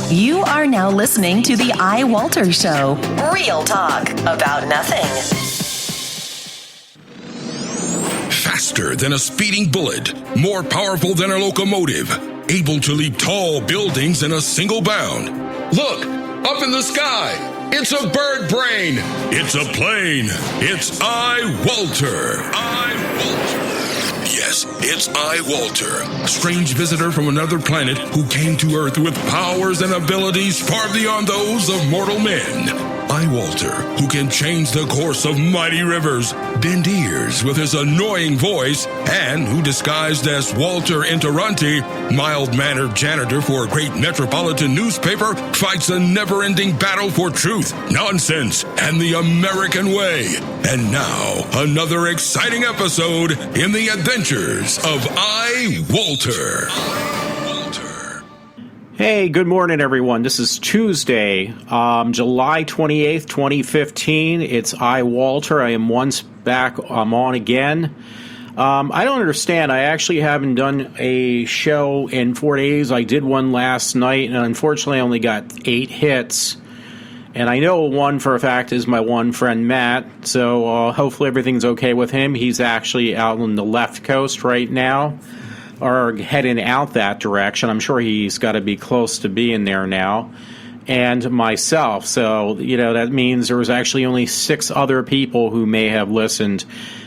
You are now listening to the iWalter Show. Real talk about nothing. Faster than a speeding bullet, more powerful than a locomotive, able to leap tall buildings in a single bound. Look, up in the sky. It's a bird brain. It's a plane. It's iWalter. iWalter. Yes, it's iWalter, strange visitor from another planet who came to Earth with powers and abilities far beyond those of mortal men. iWalter, who can change the course of mighty rivers, bend ears with his annoying voice, and who disguised as Walter Interranti, mild-mannered janitor for a great metropolitan newspaper, fights a never-ending battle for truth, nonsense, and the American way. And now, another exciting episode in the adventures of iWalter. Hey, good morning, everyone. This is Tuesday, July 28th, 2015. It's iWalter. I am once back. I'm on again. I don't understand. I actually haven't done a show in 4 days. I did one last night, and unfortunately I only got 8 hits. And I know one for a fact is my one friend, Matt. So hopefully everything's okay with him. He's actually out on the left coast right now, or heading out that direction. I'm sure he's got to be close to being there now. And myself. So, that means there was actually only 6 other people who may have listened.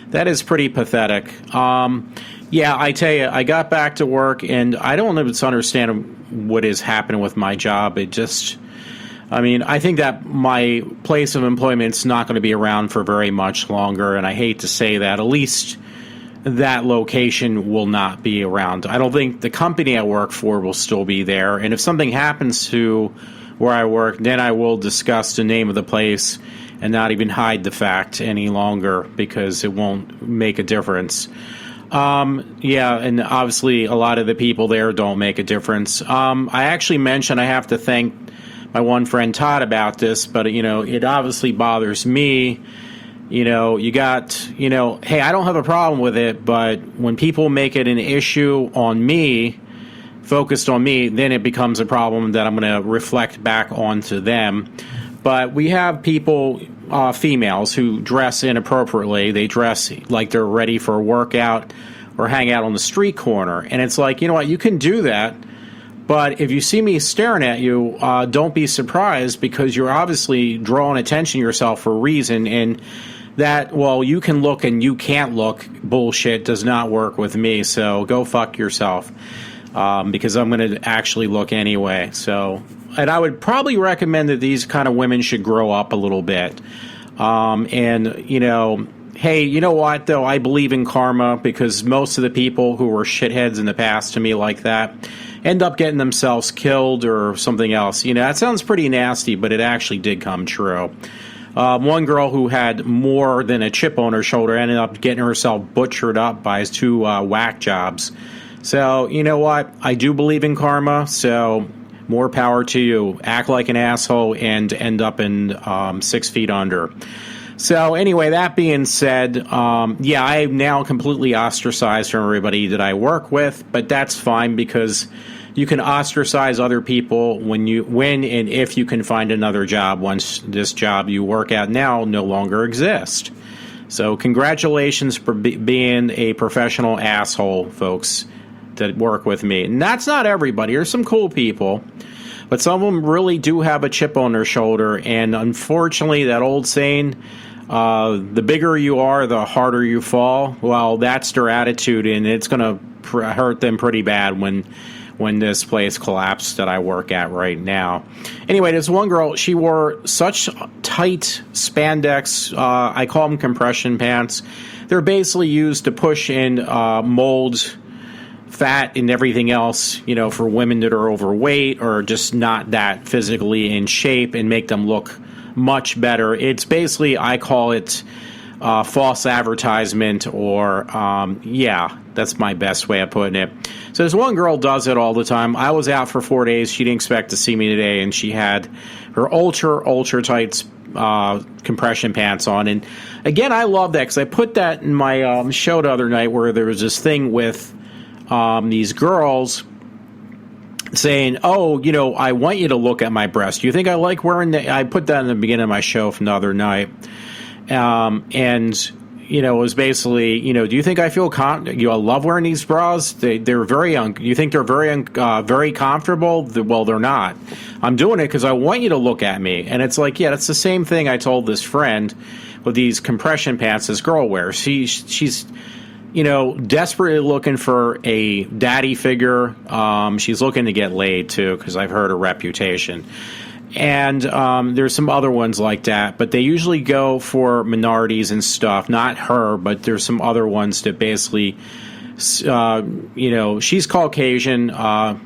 That is pretty pathetic. Yeah, I tell you, I got back to work, and I don't understand what is happening with my job. I think that my place of employment's not going to be around for very much longer, and I hate to say that. At least that location will not be around. I don't think the company I work for will still be there. And if something happens to where I work, then I will discuss the name of the place and not even hide the fact any longer, because it won't make a difference. And obviously a lot of the people there don't make a difference. I actually mentioned I have to thank my one friend Todd about this, but it obviously bothers me. Hey, I don't have a problem with it, but when people make it an issue on me, focused on me, then it becomes a problem that I'm going to reflect back onto them. But we have people, females, who dress inappropriately. They dress like they're ready for a workout or hang out on the street corner. And it's like, you know what, you can do that. But if you see me staring at you, don't be surprised, because you're obviously drawing attention to yourself for a reason. And that, well, you can look and you can't look bullshit does not work with me. So go fuck yourself, because I'm going to actually look anyway. So, and I would probably recommend that these kind of women should grow up a little bit. Hey, you know what, though? I believe in karma, because most of the people who were shitheads in the past to me like that end up getting themselves killed or something else. That sounds pretty nasty, but it actually did come true. One girl who had more than a chip on her shoulder ended up getting herself butchered up by his 2 whack jobs. So, you know what? I do believe in karma, so more power to you. Act like an asshole and end up in 6 feet under. So anyway, that being said, I am now completely ostracized from everybody that I work with, but that's fine, because you can ostracize other people when and if you can find another job once this job you work at now no longer exists. So congratulations for being a professional asshole, folks, that work with me. And that's not everybody. There's some cool people, but some of them really do have a chip on their shoulder. And unfortunately, that old saying, the bigger you are, the harder you fall. Well, that's their attitude, and it's going to hurt them pretty bad when this place collapsed that I work at right now. Anyway, there's one girl, she wore such tight spandex, I call them compression pants. They're basically used to push in mold, fat, and everything else, for women that are overweight or just not that physically in shape, and make them look much better. It's basically, I call it false advertisement, or that's my best way of putting it. So this one girl does it all the time. I was out for 4 days. She didn't expect to see me today, and she had her ultra tight compression pants on. And again, I love that, because I put that in my show the other night, where there was this thing with these girls saying, "Oh, I want you to look at my breast. Do you think I like wearing the?" I put that in the beginning of my show from the other night, and it was basically, do you think I feel I love wearing these bras? They're very you think they're very comfortable? Well, they're not. I'm doing it because I want you to look at me. And it's like, yeah, that's the same thing I told this friend with these compression pants this girl wears. She's desperately looking for a daddy figure. She's looking to get laid too, because I've heard her reputation. And there's some other ones like that, but they usually go for minorities and stuff. Not her, but there's some other ones that basically, she's Caucasian.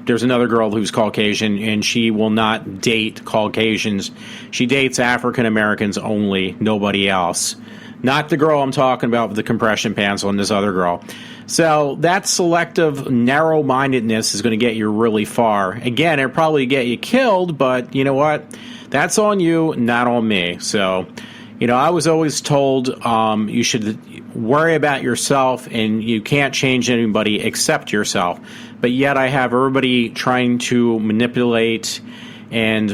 There's another girl who's Caucasian, and she will not date Caucasians. She dates African Americans only, nobody else. Not the girl I'm talking about with the compression pants on, this other girl. So that selective narrow-mindedness is going to get you really far. Again, it'll probably get you killed, but you know what? That's on you, not on me. So, I was always told you should worry about yourself and you can't change anybody except yourself. But yet I have everybody trying to manipulate and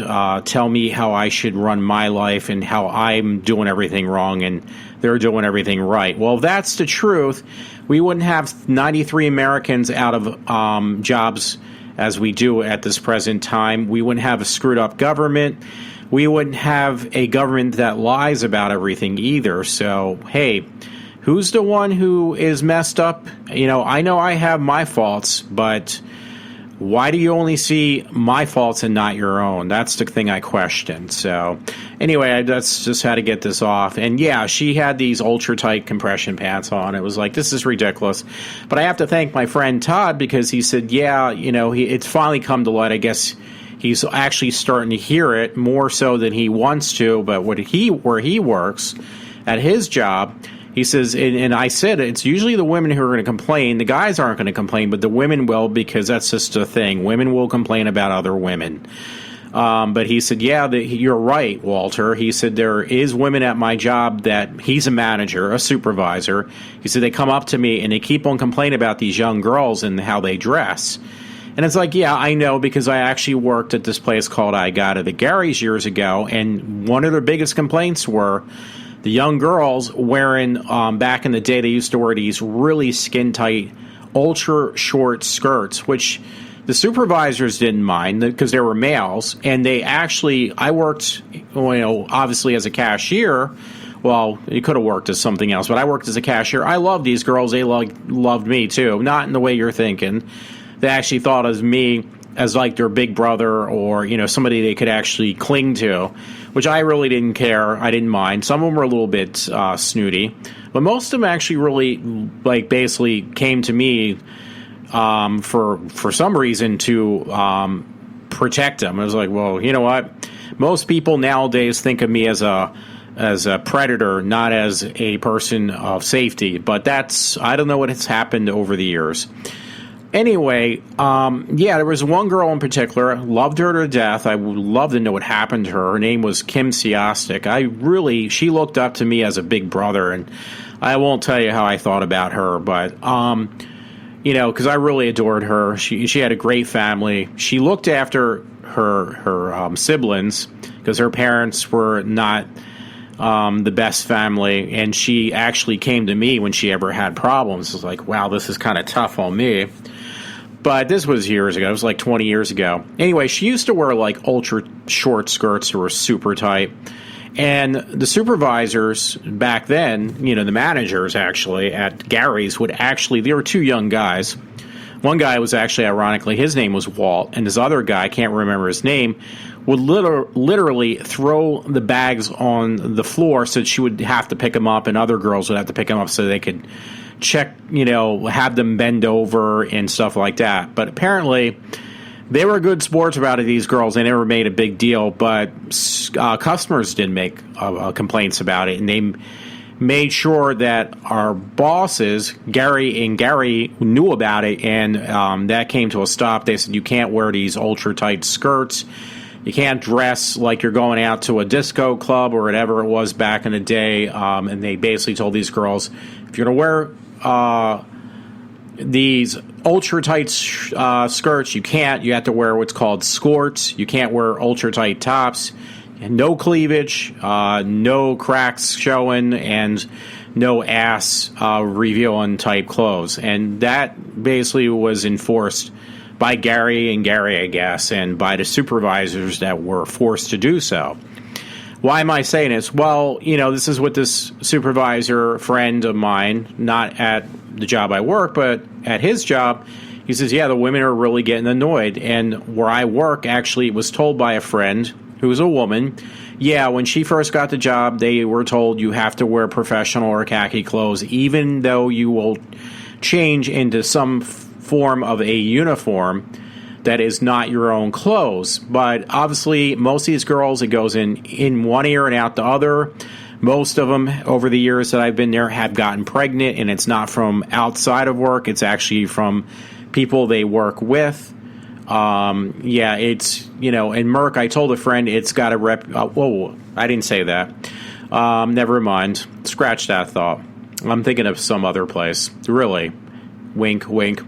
tell me how I should run my life and how I'm doing everything wrong and they're doing everything right. Well, if that's the truth, we wouldn't have 93 Americans out of jobs as we do at this present time. We wouldn't have a screwed up government. We wouldn't have a government that lies about everything either. So, hey, who's the one who is messed up? I know I have my faults, but why do you only see my faults and not your own? That's the thing I question. So anyway, that's just how to get this off. And yeah, she had these ultra tight compression pants on. It was like, this is ridiculous. But I have to thank my friend Todd because he said, yeah, it's finally come to light. I guess he's actually starting to hear it more so than he wants to. But where he works at his job, he says, and I said, it's usually the women who are going to complain. The guys aren't going to complain, but the women will, because that's just a thing. Women will complain about other women. But he said, yeah, you're right, Walter. He said, there is women at my job that he's a manager, a supervisor. He said, they come up to me and they keep on complaining about these young girls and how they dress. And it's like, yeah, I know, because I actually worked at this place called I Got It at Gary's years ago, and one of their biggest complaints were the young girls wearing, back in the day, they used to wear these really skin-tight, ultra-short skirts, which the supervisors didn't mind because they were males. And they actually, I worked, obviously as a cashier. Well, you could have worked as something else, but I worked as a cashier. I loved these girls. They loved me, too. Not in the way you're thinking. They actually thought of me as like their big brother or, somebody they could actually cling to, which I really didn't care. I didn't mind. Some of them were a little bit snooty, but most of them actually really, basically came to me for some reason to protect them. I was like, well, you know what? Most people nowadays think of me as a predator, not as a person of safety, but I don't know what has happened over the years. Anyway, there was one girl in particular. Loved her to death. I would love to know what happened to her. Her name was Kim Siostik. She looked up to me as a big brother, and I won't tell you how I thought about her, but, because I really adored her. She had a great family. She looked after her siblings because her parents were not the best family, and she actually came to me when she ever had problems. It was like, wow, this is kind of tough on me. But this was years ago. It was like 20 years ago. Anyway, she used to wear like ultra short skirts that were super tight. And the supervisors back then, the managers actually at Gary's there were two young guys. One guy was actually, ironically, his name was Walt. And this other guy, I can't remember his name, would literally throw the bags on the floor so that she would have to pick them up and other girls would have to pick them up so they could check, have them bend over and stuff like that. But apparently they were good sports about it, these girls. They never made a big deal, but customers did make complaints about it, and they made sure that our bosses, Gary knew about it, and that came to a stop. They said, you can't wear these ultra-tight skirts. You can't dress like you're going out to a disco club or whatever it was back in the day. And they basically told these girls, if you're going to wear these ultra tight skirts, you can't. You have to wear what's called skirts. You can't wear ultra tight tops. And no cleavage, no cracks showing, and no ass revealing type clothes. And that basically was enforced by Gary, I guess, and by the supervisors that were forced to do so. Why am I saying this? Well, this is what this supervisor friend of mine, not at the job I work, but at his job, he says, yeah, the women are really getting annoyed. And where I work, actually, was told by a friend who was a woman, yeah, when she first got the job, they were told you have to wear professional or khaki clothes, even though you will change into some form of a uniform that is not your own clothes. But obviously, most of these girls, it goes in one ear and out the other. Most of them, over the years that I've been there, have gotten pregnant, and it's not from outside of work. It's actually from people they work with. It's, and Merck, I told a friend it's got a rep. Whoa, I didn't say that. Never mind. Scratch that thought. I'm thinking of some other place. Really. Wink, wink.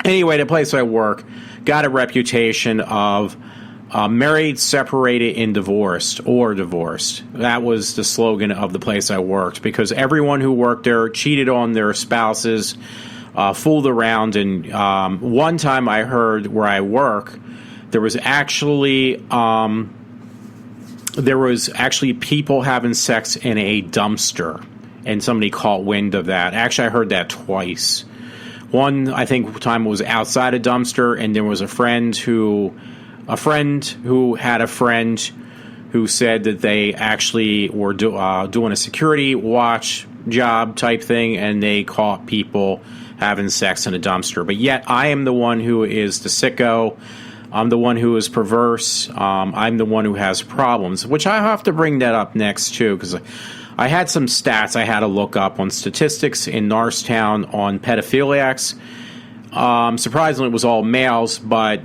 Anyway, the place I work got a reputation of married, separated, and divorced, or divorced. That was the slogan of the place I worked, because everyone who worked there cheated on their spouses, fooled around. And one time I heard where I work, there was actually people having sex in a dumpster, and somebody caught wind of that. Actually, I heard that twice. One, I think, time was outside a dumpster, and there was a friend who had a friend who said that they actually were doing a security watch job type thing, and they caught people having sex in a dumpster. But yet, I am the one who is the sicko. I'm the one who is perverse. I'm the one who has problems, which I have to bring that up next, too, because I had some stats I had to look up on statistics in Norristown on pedophiliacs. Surprisingly, it was all males, but,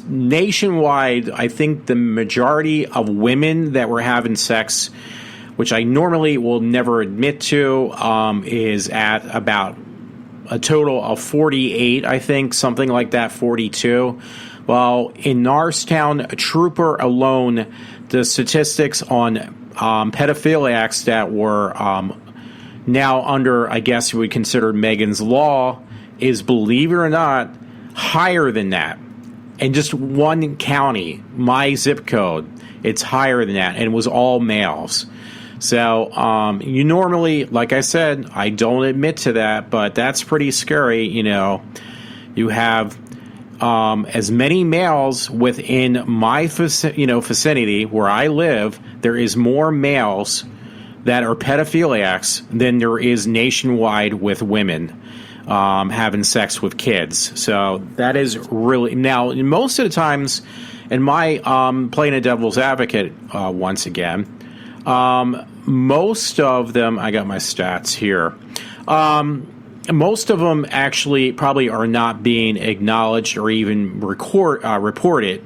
nationwide, I think the majority of women that were having sex, which I normally will never admit to, is at about a total of 48, I think, something like that, 42. Well, in Norristown, Trooper alone, the statistics on pedophiliacs that were now under, I guess you would consider Megan's Law, is, believe it or not, higher than that. In just one county, my zip code, it's higher than that, and it was all males. So you normally, like I said, I don't admit to that, but that's pretty scary. You have as many males within my vicinity where I live. There is more males that are pedophiliacs than there is nationwide with women having sex with kids. So that is really, now most of the times, in my playing a devil's advocate once again, most of them, I got my stats here. Most of them actually probably are not being acknowledged or even reported,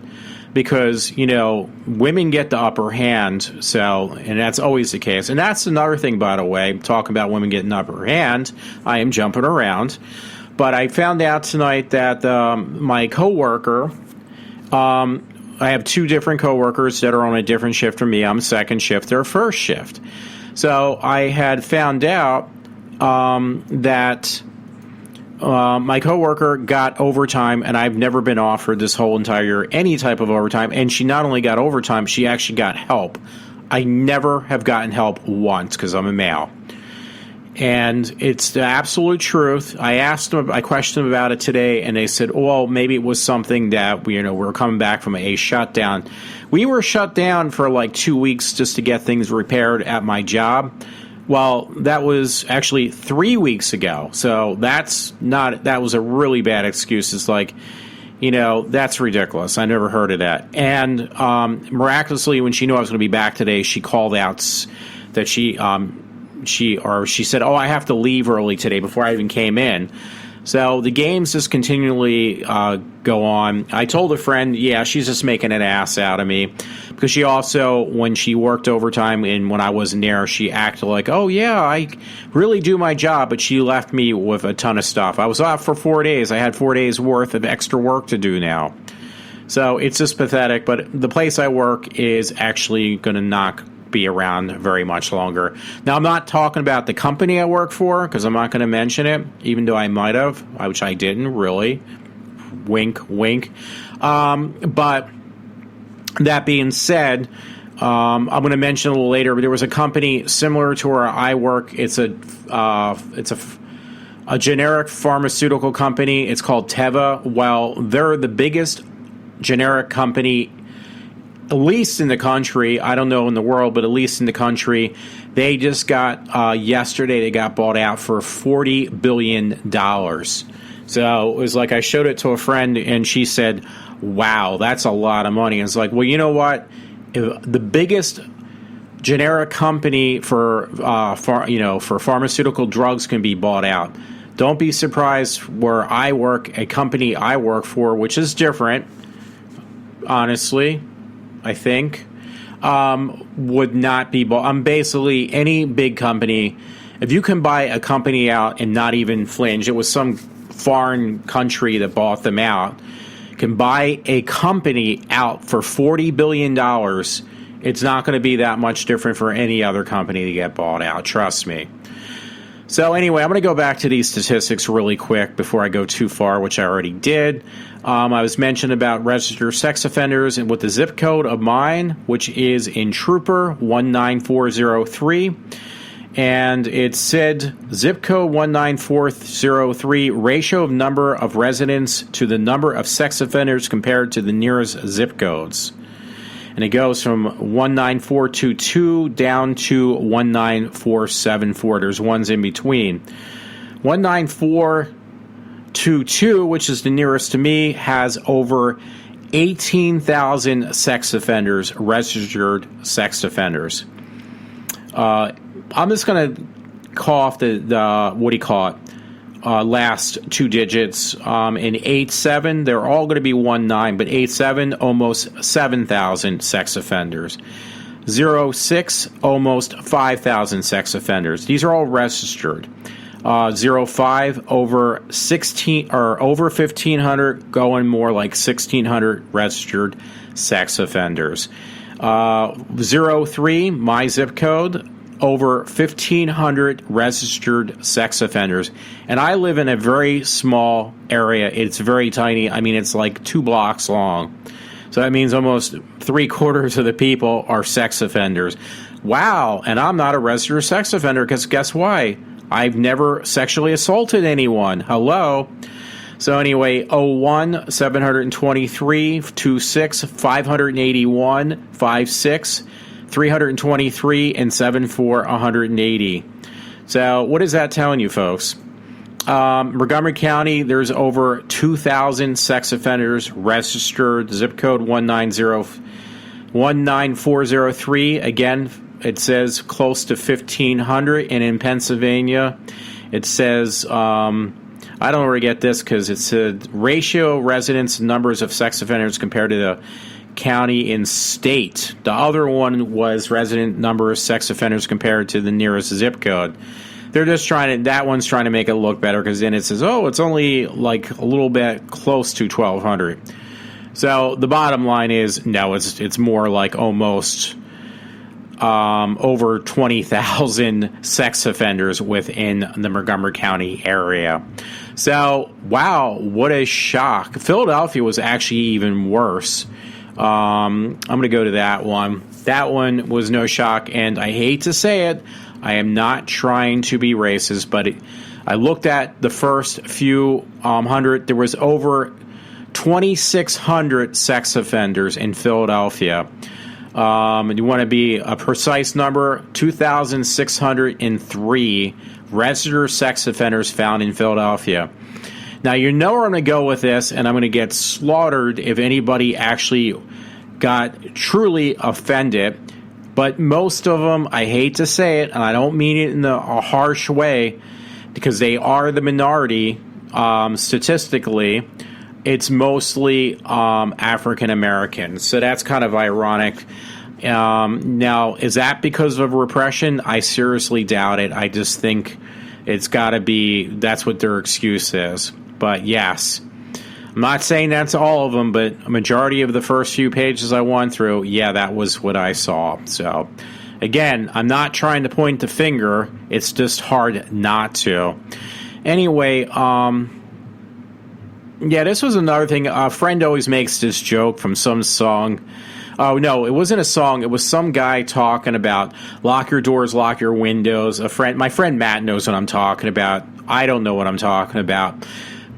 because, women get the upper hand. So, and that's always the case. And that's another thing, by the way, talking about women getting the upper hand. I am jumping around. But I found out tonight that my coworker, I have two different coworkers that are on a different shift from me. I'm second shift, they're first shift. So I had found out that my coworker got overtime, and I've never been offered this whole entire year any type of overtime. And she not only got overtime, she actually got help. I never have gotten help once because I'm a male. And it's the absolute truth. I questioned them about it today, and they said, well, maybe it was something that we're coming back from a shutdown. We were shut down for like 2 weeks just to get things repaired at my job. Well, that was actually 3 weeks ago. So that was a really bad excuse. It's like, that's ridiculous. I never heard of that. And miraculously, when she knew I was going to be back today, she called out that she said, oh, I have to leave early today before I even came in. So the games just continually go on. I told a friend, yeah, she's just making an ass out of me. Because she also, when she worked overtime and when I wasn't there, she acted like, oh, yeah, I really do my job. But she left me with a ton of stuff. I was off for 4 days. I had 4 days worth of extra work to do now. So it's just pathetic. But the place I work is actually going to not be around very much longer. Now, I'm not talking about the company I work for because I'm not going to mention it, even though I might have, which I didn't really. Wink, wink. But that being said, I'm going to mention a little later, but there was a company similar to where I work. It's a generic pharmaceutical company. It's called Teva. Well, they're the biggest generic company, at least in the country. I don't know in the world, but at least in the country. They just got, yesterday, they got bought out for $40 billion. So it was like I showed it to a friend, and she said, wow, that's a lot of money. And it's like, well, you know what? If the biggest generic company for pharmaceutical drugs can be bought out, don't be surprised where I work, a company I work for, which is different, honestly, I think, would not be bought. Basically, any big company, if you can buy a company out and not even flinch, it was some foreign country that bought them out, can buy a company out for $40 billion, it's not going to be that much different for any other company to get bought out. Trust me. So anyway, I'm going to go back to these statistics really quick before I go too far, which I already did. I was mentioned about registered sex offenders and with the zip code of mine, which is in Trooper 19403. And it said zip code 19403, ratio of number of residents to the number of sex offenders compared to the nearest zip codes. And it goes from 19422 down to 19474. There's ones in between. 19422, which is the nearest to me, has over 18,000 sex offenders, registered sex offenders. I'm just going to call off the last two digits. In 87, they're all going to be 19, but 87, almost 7,000 sex offenders. 06, almost 5,000 sex offenders. These are all registered. 05, over 1,500, going more like 1,600 registered sex offenders. 03, my zip code, over 1,500 registered sex offenders. And I live in a very small area. It's very tiny. I mean, it's like 2 blocks long. So that means almost 3/4 of the people are sex offenders. Wow. And I'm not a registered sex offender because guess why? I've never sexually assaulted anyone. Hello. So anyway, 01, 723, 26, 581, 56, 323, and 74, 180. So what is that telling you, folks? Montgomery County, there's over 2,000 sex offenders registered. Zip code 19403. Again, it says close to 1,500. And in Pennsylvania, it says, I don't know where to get this because it said ratio residents numbers of sex offenders compared to the county and state. The other one was resident number of sex offenders compared to the nearest zip code. They're just that one's trying to make it look better because then it says, oh, it's only like a little bit close to 1,200. So the bottom line is, no, it's more like almost over 20,000 sex offenders within the Montgomery County area. So, wow, what a shock. Philadelphia was actually even worse. I'm going to go to that one. That one was no shock, and I hate to say it, I am not trying to be racist, but I looked at the first few hundred. There was over 2,600 sex offenders in Philadelphia. And you want to be a precise number, 2,603 registered sex offenders found in Philadelphia. Now, you know where I'm going to go with this, and I'm going to get slaughtered if anybody actually got truly offended. But most of them, I hate to say it, and I don't mean it in a harsh way, because they are the minority. statistically, it's mostly African Americans. So that's kind of ironic. Now, is that because of repression? I seriously doubt it. I just think it's got to be, that's what their excuse is. But yes, I'm not saying that's all of them, but a majority of the first few pages I went through, yeah, that was what I saw. So, again, I'm not trying to point the finger. It's just hard not to. Anyway, yeah, this was another thing. A friend always makes this joke from some song. Oh, no, it wasn't a song. It was some guy talking about lock your doors, lock your windows. My friend Matt knows what I'm talking about. I don't know what I'm talking about.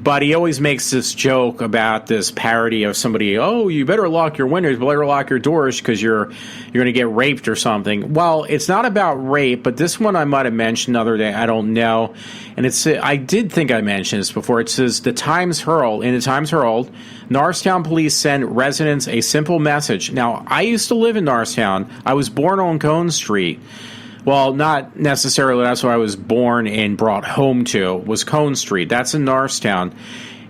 But he always makes this joke about this parody of somebody, oh, you better lock your windows, better lock your doors because you're going to get raped or something. Well, it's not about rape, but this one I might have mentioned the other day. I don't know. And I did think I mentioned this before. It says, in the Times Herald, Norristown police send residents a simple message. Now, I used to live in Norristown. I was born on Cone Street. Well, not necessarily. That's where I was born and brought home to, was Cone Street. That's in Norristown.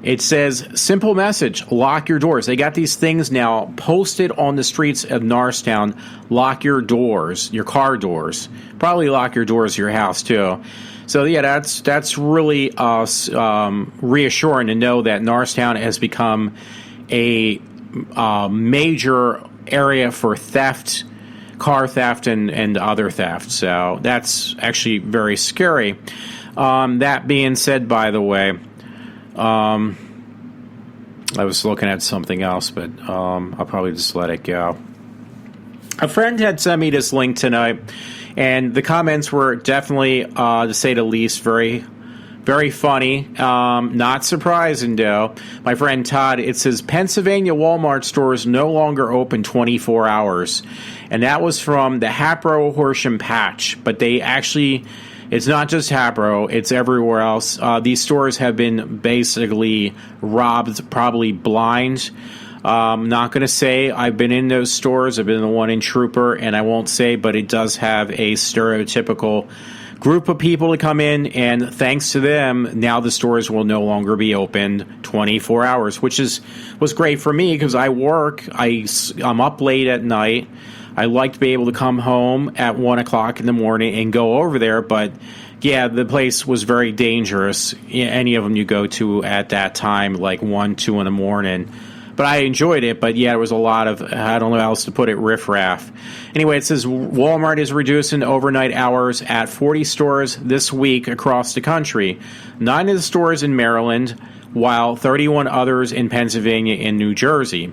It says, simple message, lock your doors. They got these things now posted on the streets of Norristown. Lock your doors, your car doors. Probably lock your doors to your house, too. So, yeah, that's really reassuring to know that Norristown has become a major area for theft, car theft and other theft. So that's actually very scary. That being said, by the way, I was looking at something else, but I'll probably just let it go. A friend had sent me this link tonight, and the comments were definitely, to say the least, very, very funny. Not surprising, though. My friend Todd, it says, Pennsylvania Walmart stores no longer open 24 hours. And that was from the Hapro Horsham Patch. But they actually, it's not just Hapro, it's everywhere else. These stores have been basically robbed, probably blind. I'm not going to say I've been in those stores. I've been in the one in Trooper, and I won't say, but it does have a stereotypical group of people to come in, and thanks to them, now the stores will no longer be opened 24 hours, which was great for me because I work. I'm up late at night. I like to be able to come home at 1 o'clock in the morning and go over there, but yeah, the place was very dangerous. Any of them you go to at that time, like 1, 2 in the morning. But I enjoyed it, but yeah, there was a lot of, I don't know how else to put it, riffraff. Anyway, it says Walmart is reducing overnight hours at 40 stores this week across the country. 9 of the stores in Maryland, while 31 others in Pennsylvania and New Jersey.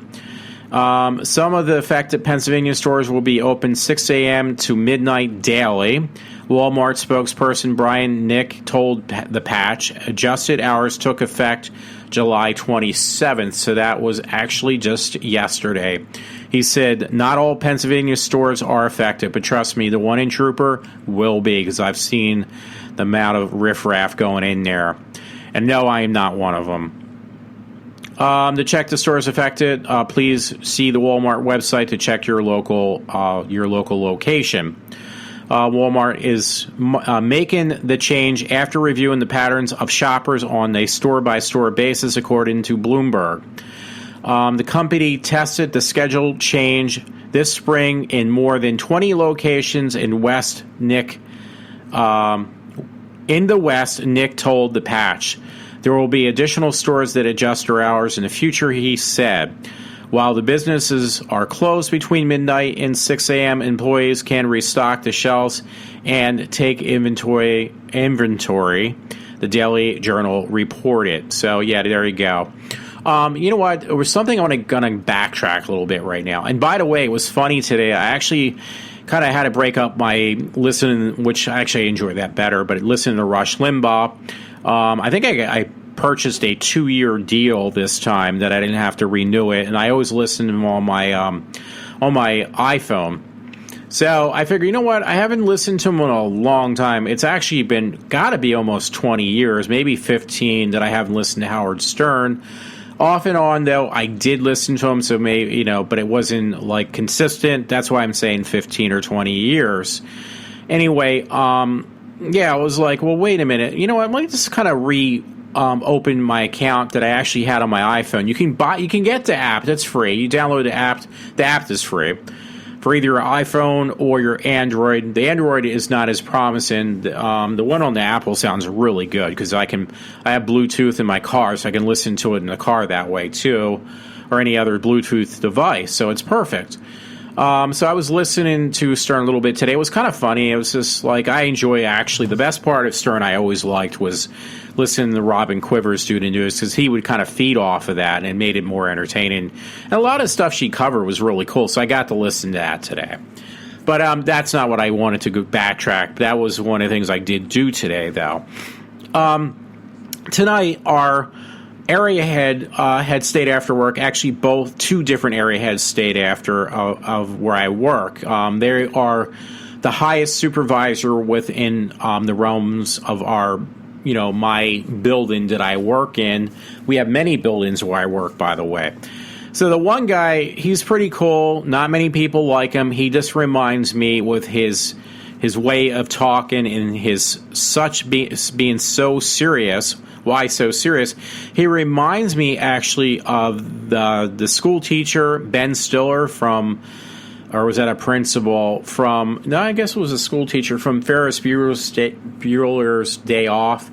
Some of the affected Pennsylvania stores will be open 6 a.m. to midnight daily. Walmart spokesperson Brian Nick told The Patch adjusted hours took effect July 27th, so that was actually just yesterday. He said, not all Pennsylvania stores are affected, but trust me, the one in Trooper will be, because I've seen the amount of riffraff going in there. And no, I am not one of them. To check the stores affected, please see the Walmart website to check your local location. Walmart is making the change after reviewing the patterns of shoppers on a store-by-store basis, according to Bloomberg. The company tested the schedule change this spring in more than 20 locations in West. Nick told The Patch. There will be additional stores that adjust their hours in the future, he said. While the businesses are closed between midnight and 6 a.m., employees can restock the shelves and take inventory, the Daily Journal reported. So, yeah, there you go. You know what? There was something I'm going to backtrack a little bit right now. And by the way, it was funny today. I actually kind of had to break up my listening, which I actually enjoy that better, but listening to Rush Limbaugh. I think I purchased a 2-year deal this time that I didn't have to renew it, and I always listen to them on my iPhone. So I figure, you know what? I haven't listened to him in a long time. It's actually got to be almost 20 years, maybe 15, that I haven't listened to Howard Stern. Off and on, though, I did listen to him, so maybe, but it wasn't like consistent. That's why I'm saying 15 or 20 years. Anyway, yeah, I was like, well, wait a minute. You know what? Let me just kind of open my account that I actually had on my iPhone. You can get the app. That's free. You download the app. The app is free for either your iPhone or your Android. The Android is not as promising. The one on the Apple sounds really good because I have Bluetooth in my car, so I can listen to it in the car that way too, or any other Bluetooth device. So it's perfect. So I was listening to Stern a little bit today. It was kind of funny. It was just like, I enjoy, actually, the best part of Stern I always liked was listening to Robin Quivers do the news, because he would kind of feed off of that and made it more entertaining. And a lot of stuff she covered was really cool, so I got to listen to that today. But that's not what I wanted to go backtrack. That was one of the things I did do today, though. Tonight, our area head had stayed after work. Actually, two different area heads stayed after of where I work. They are the highest supervisor within the realms of our, my building that I work in. We have many buildings where I work, by the way. So the one guy, he's pretty cool. Not many people like him. He just reminds me with his way of talking and his being so serious. Why so serious? He reminds me actually of the school teacher, Ben Stiller or was that a principal from, no, I guess it was a school teacher from Ferris Bueller's Day Off.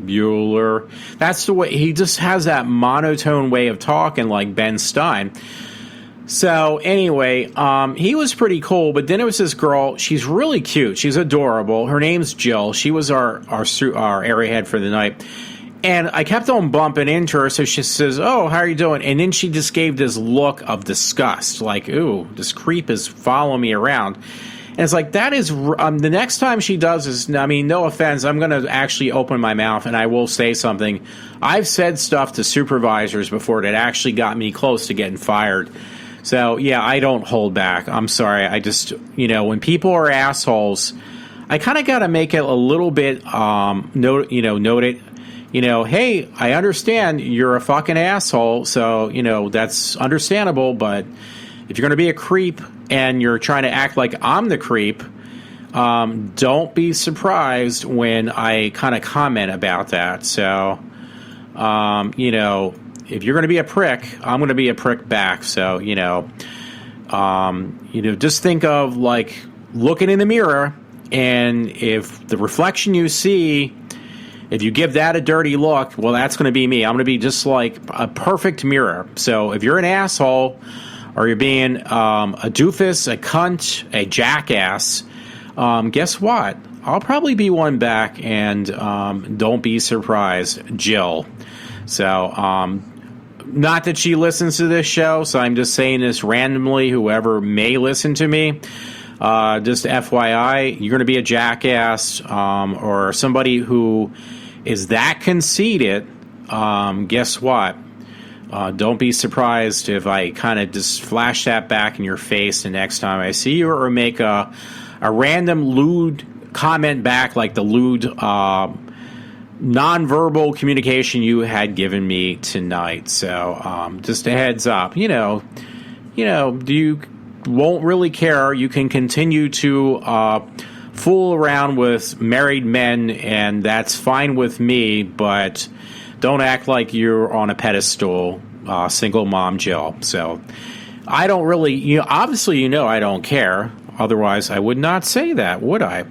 Bueller. That's the way, he just has that monotone way of talking like Ben Stein. So anyway, he was pretty cool, but then it was this girl. She's really cute. She's adorable. Her name's Jill. She was our area head for the night. And I kept on bumping into her, so she says, "Oh, how are you doing?" And then she just gave this look of disgust, like, "Ooh, this creep is following me around." And it's like, that is, the next time she does this, I mean, no offense, I'm going to actually open my mouth and I will say something. I've said stuff to supervisors before that actually got me close to getting fired. So, yeah, I don't hold back. I'm sorry. I just, when people are assholes, I kind of got to make it a little bit, note it. Hey, I understand you're a fucking asshole, so, that's understandable, but if you're going to be a creep and you're trying to act like I'm the creep, don't be surprised when I kind of comment about that. So, if you're going to be a prick, I'm going to be a prick back. So, just think of like looking in the mirror, and if the reflection you see, if you give that a dirty look, well, that's going to be me. I'm going to be just like a perfect mirror. So if you're an asshole or you're being a doofus, a cunt, a jackass, guess what? I'll probably be one back, and don't be surprised, Jill. So, not that she listens to this show, so I'm just saying this randomly, whoever may listen to me. Just FYI, you're going to be a jackass or somebody who is that conceited. Guess what? Don't be surprised if I kind of just flash that back in your face the next time I see you, or make a random lewd comment back like the lewd nonverbal communication you had given me tonight. So just a heads up, you won't really care. You can continue to fool around with married men, and that's fine with me, but don't act like you're on a pedestal, single mom Jill. So I don't really, obviously, I don't care. Otherwise, I would not say that, would I?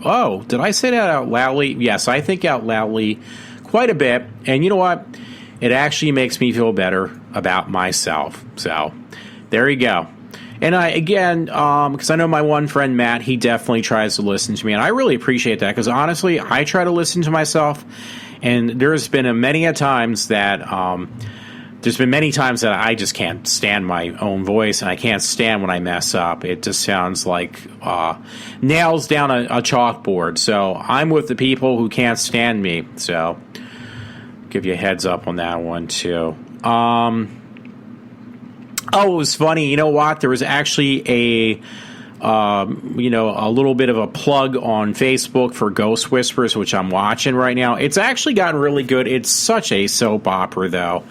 Oh, did I say that out loudly? Yes, I think out loudly quite a bit. And you know what? It actually makes me feel better about myself. So there you go. And because I know my one friend, Matt, he definitely tries to listen to me. And I really appreciate that, because honestly, I try to listen to myself. And there's been many times that I just can't stand my own voice, and I can't stand when I mess up. It just sounds like nails down a chalkboard. So I'm with the people who can't stand me. So give you a heads up on that one too. It was funny. You know what? There was actually a little bit of a plug on Facebook for Ghost Whispers, which I'm watching right now. It's actually gotten really good. It's such a soap opera, though.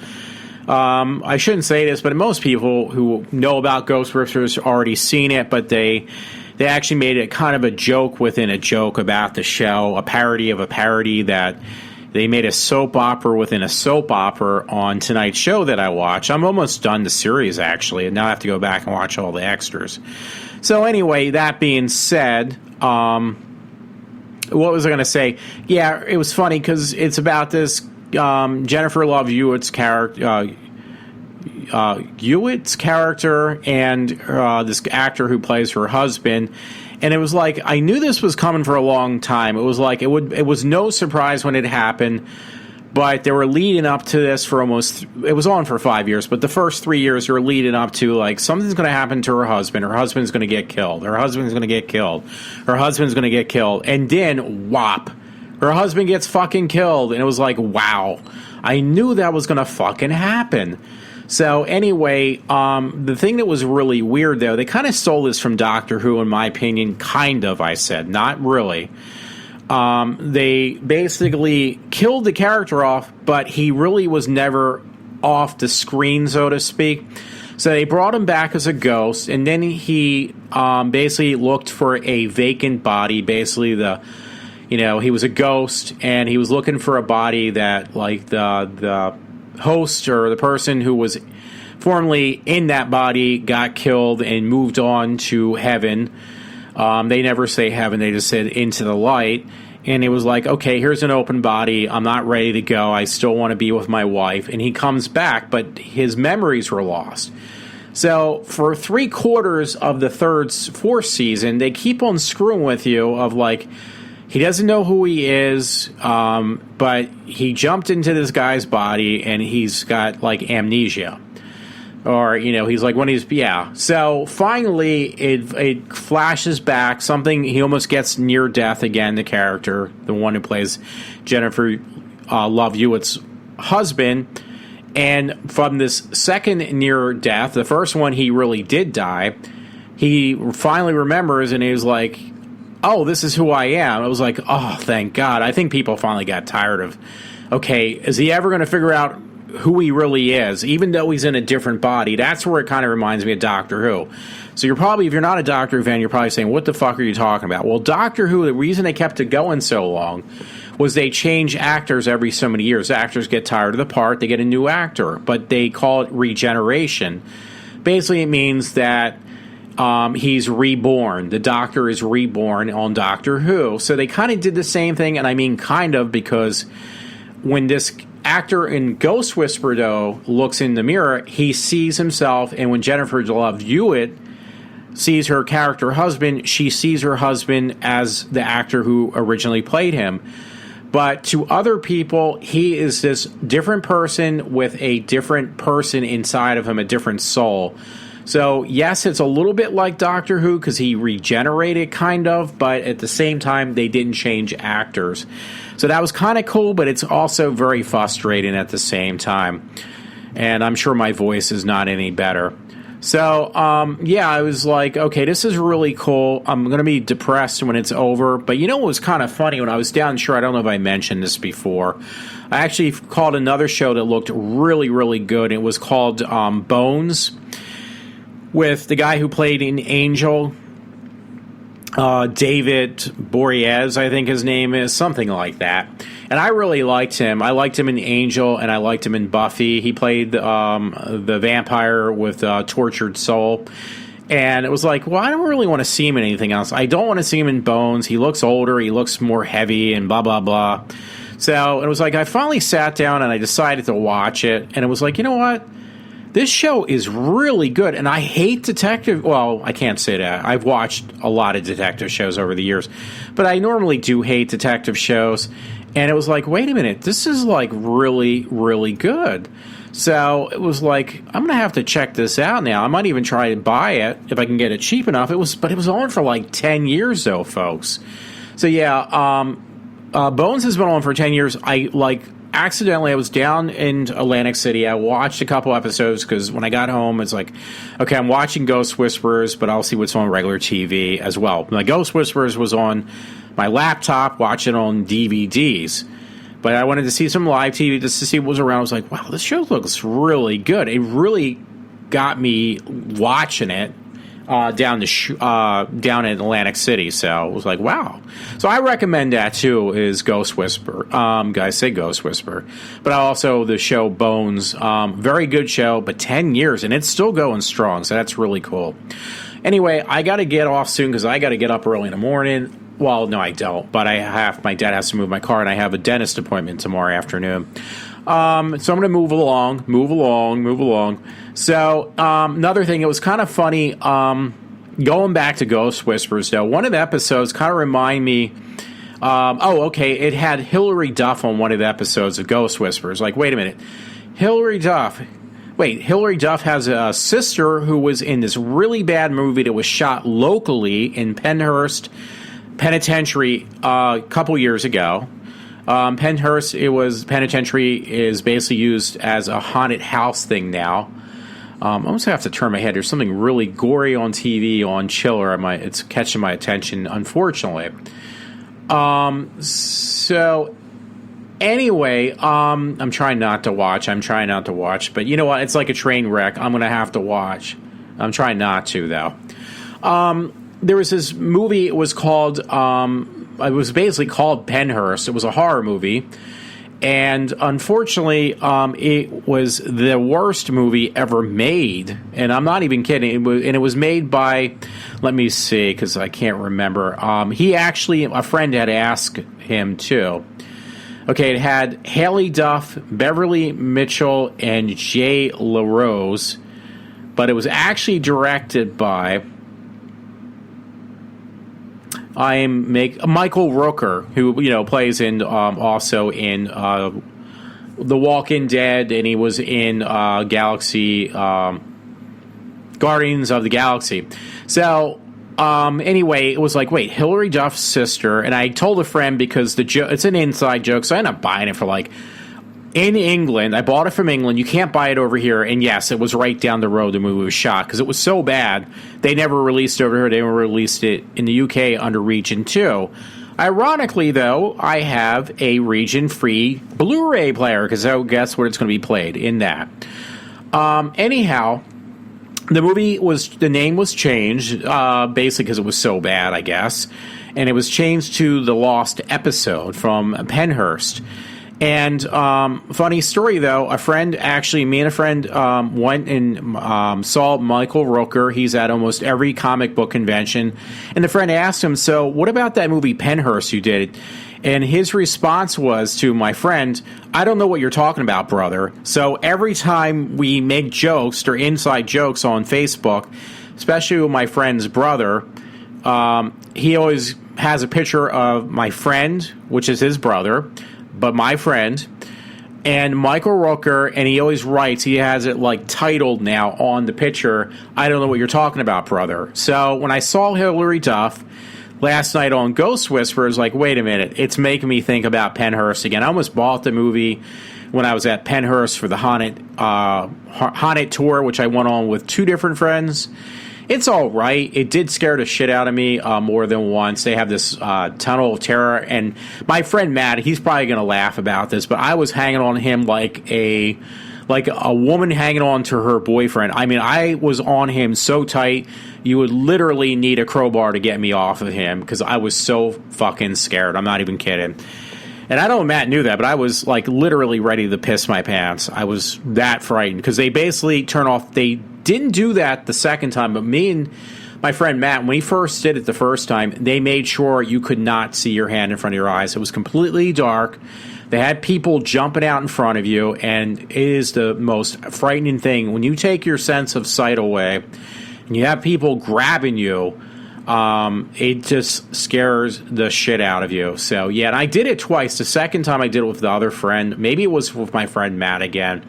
I shouldn't say this, but most people who know about Ghost Whispers already seen it, but they they actually made it kind of a joke within a joke about the show, a parody of a parody, that they made a soap opera within a soap opera on tonight's show that I watch. I'm almost done the series, actually, and now I have to go back and watch all the extras. So anyway, that being said, what was I going to say? Yeah, it was funny because it's about this Jennifer Love Hewitt's character, and this actor who plays her husband. And it was like, I knew this was coming for a long time. It was like, it was no surprise when it happened, but they were leading up to this for it was on for 5 years, but the first 3 years they were leading up to, like, something's going to happen to her husband. Her husband's going to get killed. Her husband's going to get killed. Her husband's going to get killed. And then, whop, her husband gets fucking killed. And it was like, wow, I knew that was going to fucking happen. So anyway, the thing that was really weird, though, they kind of stole this from Doctor Who, in my opinion. Kind of, I said. Not really. They basically killed the character off, but he really was never off the screen, so to speak. So they brought him back as a ghost, and then he basically looked for a vacant body. Basically, he was a ghost, and he was looking for a body that, like, the host or the person who was formerly in that body got killed and moved on to heaven. They never say heaven, they just said into the light. And it was like, okay, here's an open body. I'm not ready to go. I still want to be with my wife. And he comes back, but his memories were lost. So for 3/4 of the fourth season, they keep on screwing with you of, like, he doesn't know who he is, but he jumped into this guy's body, and he's got, like, amnesia. Or, he's like, when he's, yeah. So, finally, it flashes back, something, he almost gets near death again, the character, the one who plays Jennifer Love Hewitt's husband. And from this second near death, the first one he really did die, he finally remembers, and he was like, oh, this is who I am. It was like, oh, thank God. I think people finally got tired of, okay, is he ever going to figure out who he really is, even though he's in a different body? That's where it kind of reminds me of Doctor Who. So if you're not a Doctor Who fan, you're probably saying, what the fuck are you talking about? Well, Doctor Who, the reason they kept it going so long was they change actors every so many years. Actors get tired of the part, they get a new actor, but they call it regeneration. Basically, it means that he's reborn. The Doctor is reborn on Doctor Who. So they kind of did the same thing, and I mean kind of, because when this actor in Ghost Whisperer, though, looks in the mirror, he sees himself, and when Jennifer Love Hewitt sees her character husband, she sees her husband as the actor who originally played him. But to other people, he is this different person with a different person inside of him, a different soul. So, yes, it's a little bit like Doctor Who because he regenerated, kind of, but at the same time, they didn't change actors. So that was kind of cool, but it's also very frustrating at the same time. And I'm sure my voice is not any better. So, I was like, okay, this is really cool. I'm going to be depressed when it's over. But you know what was kind of funny? When I was down shore, I don't know if I mentioned this before, I actually called another show that looked really, really good. It was called Bones, with the guy who played in Angel, David Boreas, I think his name is, something like that. And I really liked him. I liked him in Angel, and I liked him in Buffy. He played the vampire with Tortured Soul. And it was like, well, I don't really want to see him in anything else. I don't want to see him in Bones. He looks older. He looks more heavy and blah, blah, blah. So it was like I finally sat down and I decided to watch it. And it was like, you know what? This show is really good, and I hate detective... Well, I can't say that. I've watched a lot of detective shows over the years, but I normally do hate detective shows, and it was like, wait a minute, this is, like, really, really good. So it was like, I'm going to have to check this out now. I might even try to buy it if I can get it cheap enough. But it was on for, like, 10 years, though, folks. So, yeah, Bones has been on for 10 years. Accidentally, I was down in Atlantic City. I watched a couple episodes because when I got home, it's like, okay, I'm watching Ghost Whisperers, but I'll see what's on regular TV as well. My Ghost Whisperers was on my laptop, watching on DVDs. But I wanted to see some live TV just to see what was around. I was like, wow, this show looks really good. It really got me watching it. down in Atlantic City. So it was like, wow. So I recommend that too. Is Ghost Whisperer? Guys say Ghost Whisperer, but also the show Bones. Very good show, but 10 years and it's still going strong. So that's really cool. Anyway, I got to get off soon because I got to get up early in the morning. Well, no, I don't. But my dad has to move my car, and I have a dentist appointment tomorrow afternoon. So I'm going to move along. So another thing, it was kind of funny. Going back to Ghost Whisperers, though, one of the episodes kind of remind me. It had Hilary Duff on one of the episodes of Ghost Whisperers. Like, wait a minute, Hilary Duff has a sister who was in this really bad movie that was shot locally in Penhurst Penitentiary a couple years ago. Penhurst, penitentiary is basically used as a haunted house thing now. I'm almost have to turn my head. There's something really gory on TV on Chiller. It's catching my attention, unfortunately. So anyway, I'm trying not to watch. But you know what? It's like a train wreck. I'm going to have to watch. I'm trying not to, though. There was this movie. It was called. It was basically called Penhurst. It was a horror movie, and unfortunately, it was the worst movie ever made. And I'm not even kidding. It was made by. Let me see, because I can't remember. A friend had asked him too. Okay, it had Haley Duff, Beverly Mitchell, and Jay LaRose, but it was actually directed by. Michael Rooker, who plays in also in The Walking Dead, and he was in Guardians of the Galaxy. So anyway, it was like, wait, Hilary Duff's sister, and I told a friend because it's an inside joke, so I ended up buying it for in England. I bought it from England. You can't buy it over here. And yes, it was right down the road the movie was shot because it was so bad. They never released it over here. They released it in the UK under Region 2. Ironically, though, I have a Region-free Blu-ray player because guess where it's going to be played? In that. Anyhow, the name was changed basically because it was so bad, I guess. And it was changed to The Lost Episode from Penhurst. And funny story, though, me and a friend went and saw Michael Rooker. He's at almost every comic book convention. And the friend asked him, so what about that movie Penhurst you did? And his response was to my friend, I don't know what you're talking about, brother. So every time we make jokes or inside jokes on Facebook, especially with my friend's brother, he always has a picture of my friend, which is his brother, but my friend, and Michael Rooker, and he always writes, he has it titled now on the picture, I don't know what you're talking about, brother. So when I saw Hilary Duff last night on Ghost Whisperers, wait a minute, it's making me think about Penhurst again. I almost bought the movie when I was at Penhurst for the haunted tour, which I went on with two different friends. It's all right. It did scare the shit out of me more than once. They have this tunnel of terror, and my friend Matt, he's probably going to laugh about this, but I was hanging on him like a woman hanging on to her boyfriend. I mean, I was on him so tight, you would literally need a crowbar to get me off of him because I was so fucking scared. I'm not even kidding. And I know Matt knew that, but I was literally ready to piss my pants. I was that frightened because they basically turn off. They didn't do that the second time, but me and my friend Matt, when we first did it the first time, they made sure you could not see your hand in front of your eyes. It was completely dark. They had people jumping out in front of you, and it is the most frightening thing. When you take your sense of sight away and you have people grabbing you, it just scares the shit out of you. So, yeah, and I did it twice. The second time I did it with the other friend. Maybe it was with my friend Matt again.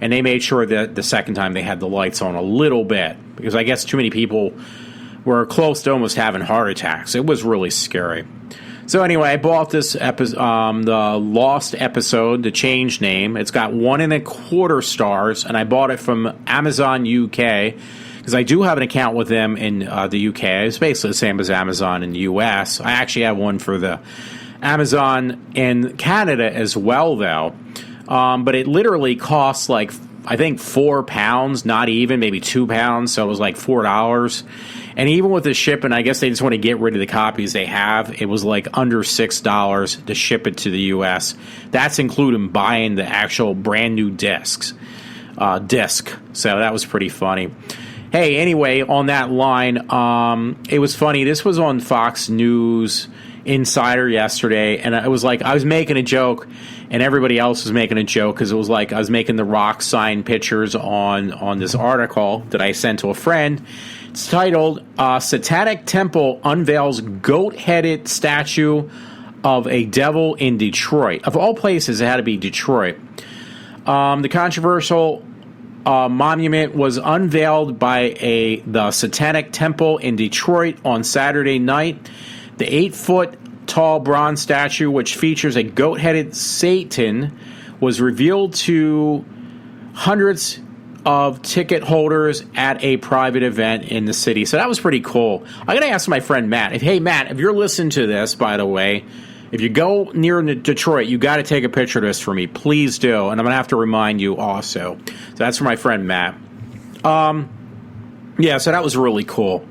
And they made sure that the second time they had the lights on a little bit. Because I guess too many people were close to almost having heart attacks. It was really scary. So anyway, I bought this the Lost Episode, the change name. It's got 1.25 stars. And I bought it from Amazon UK. Because I do have an account with them in the UK. It's basically the same as Amazon in the US. I actually have one for the Amazon in Canada as well, though. But it literally costs I I think, 4 pounds, not even, maybe 2 pounds. So it was like $4. And even with the shipping, I guess they just want to get rid of the copies they have. It was like under $6 to ship it to the U.S. That's including buying the actual brand new disc. So that was pretty funny. Hey, anyway, on that line, it was funny. This was on Fox News Insider yesterday, and it was like I was making a joke, and everybody else was making a joke because it was like I was making the rock sign pictures on this article that I sent to a friend. It's titled Satanic Temple Unveils Goat-Headed Statue of a Devil in Detroit. Of all places, it had to be Detroit. The controversial monument was unveiled by the Satanic Temple in Detroit on Saturday night. The 8-foot-tall bronze statue, which features a goat-headed Satan, was revealed to hundreds of ticket holders at a private event in the city. So that was pretty cool. I got to ask my friend Matt. Hey, Matt, if you're listening to this, by the way, if you go near Detroit, you got to take a picture of this for me. Please do. And I'm going to have to remind you also. So that's for my friend Matt. Yeah, so that was really cool.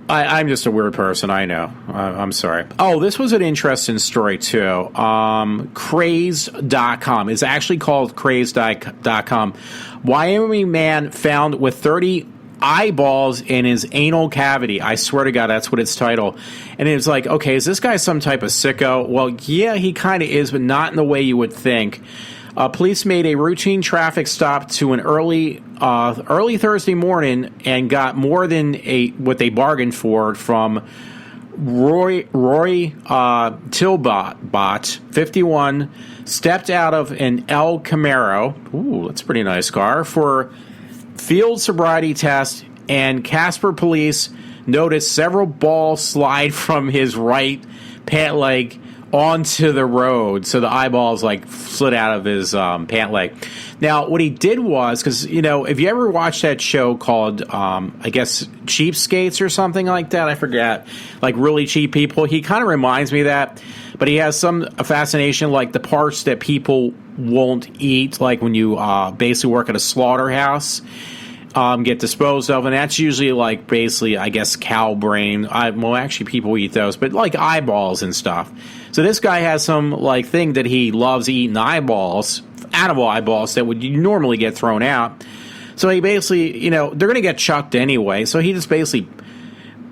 I'm just a weird person, I know. I'm sorry. Oh, this was an interesting story, too. Crazed.com. It's actually called Crazed.com. Wyoming man found with 30 eyeballs in his anal cavity. I swear to God, that's what it's titled. And it's like, okay, is this guy some type of sicko? Well, yeah, he kind of is, but not in the way you would think. Police made a routine traffic stop to an early Thursday morning and got more than what they bargained for from Roy Tilbot, 51, stepped out of an El Camaro. Ooh, that's a pretty nice car for field sobriety test, and Casper police noticed several balls slide from his right pant leg onto the road. So the eyeballs like slid out of his pant leg. Now, what he did was, because, you know, if you ever watched that show called, I guess, Cheapskates or something like that, I forget, like Really Cheap People, he kind of reminds me of that. But he has some fascination, like the parts that people won't eat, like when you basically work at a slaughterhouse, get disposed of, and that's usually like basically, I guess, cow brain. Well, actually, people eat those, but like eyeballs and stuff. So this guy has some like thing that he loves eating eyeballs, animal eyeballs that would normally get thrown out. So he basically, you know, they're going to get chucked anyway. So he just basically,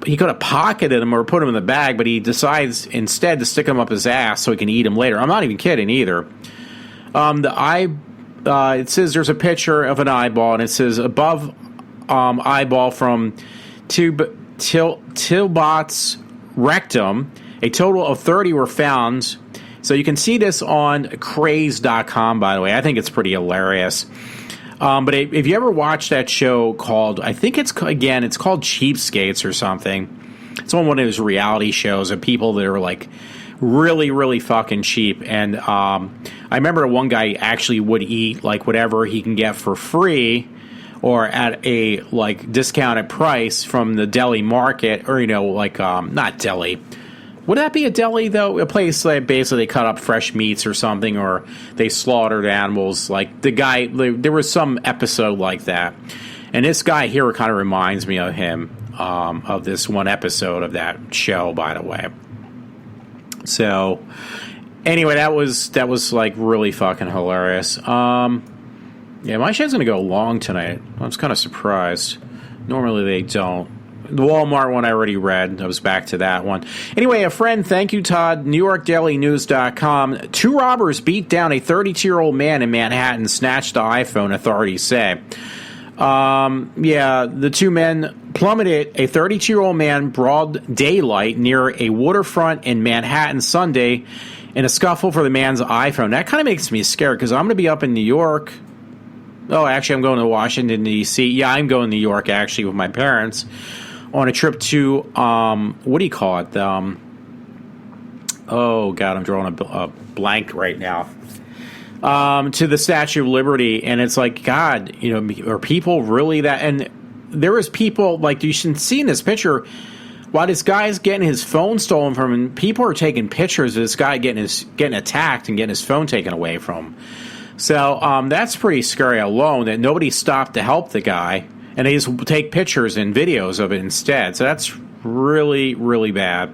he could have pocketed them or put them in the bag, but he decides instead to stick them up his ass so he can eat them later. I'm not even kidding either. It says there's a picture of an eyeball, and it says above eyeball from Tilbot's rectum. A total of 30 were found. So you can see this on Craze.com, by the way. I think it's pretty hilarious. But if you ever watch that show called, I think it's called Cheapskates or something. It's on one of those reality shows of people that are like really, really fucking cheap. And I remember one guy actually would eat like whatever he can get for free or at a like discounted price from the deli market, or, you know, like not deli. Would that be a deli, though? A place that basically they cut up fresh meats or something, or they slaughtered animals. Like the guy, there was some episode like that. And this guy here kind of reminds me of him, of this one episode of that show, by the way. So, anyway, that was like really fucking hilarious. Yeah, my show's going to go long tonight. I was kind of surprised. Normally they don't. The Walmart one I already read. I was back to that one. Anyway, a friend, thank you, Todd, NewYorkDailyNews.com. 2 robbers beat down a 32-year-old man in Manhattan, snatched the iPhone, authorities say. The 2 men plummeted a 32-year-old man broad daylight near a waterfront in Manhattan Sunday in a scuffle for the man's iPhone. That kind of makes me scared because I'm going to be up in New York. Oh, actually, I'm going to Washington, D.C. Yeah, I'm going to New York, actually, with my parents on a trip to, what do you call it? Oh, God, I'm drawing a blank right now. To the Statue of Liberty, and it's like, God, you know, are people really that? And there was people, like, you should see in this picture, while this guy's getting his phone stolen from him, people are taking pictures of this guy getting attacked and getting his phone taken away from him. So that's pretty scary alone, that nobody stopped to help the guy, and they just take pictures and videos of it instead. So that's really, really bad.